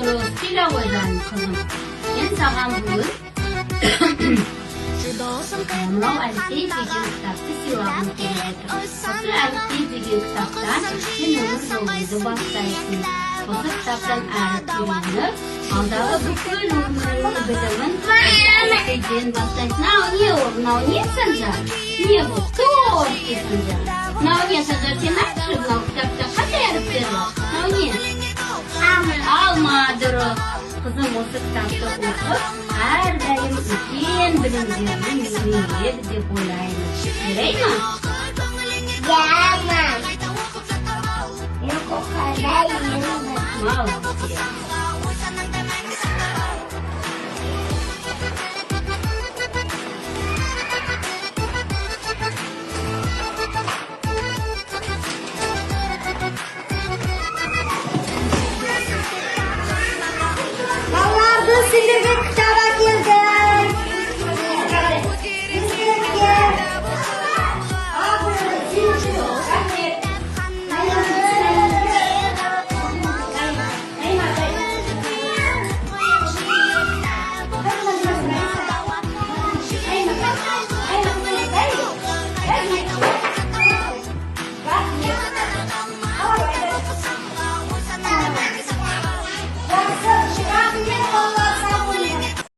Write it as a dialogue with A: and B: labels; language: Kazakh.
A: dürüst koyacağım kızım. En sağlam bugün. Mınау әліпби деген кітапты сыйлағым келеді. Осы әліпби деген кітаптан сен өмір жолыңды бастайсың. Осы кітаптан әріп үйреніп, алдағы бүкіл өміріңнің білімін әліпбиден бастайсың. Мынау не Санжар? Не бұл? Торт де Санжар. Мынау не Санжар? Сен айтшы, мынау кітапта қандай әріптер бар? Мынау не? Алма дұрыс. Kızım o kitapta okup әрдайым үлкен білімдерін үйренеді деп ойлаймын. Жарай ма?
B: Яма. Мен оқығанда үйрендім.
A: Молодец.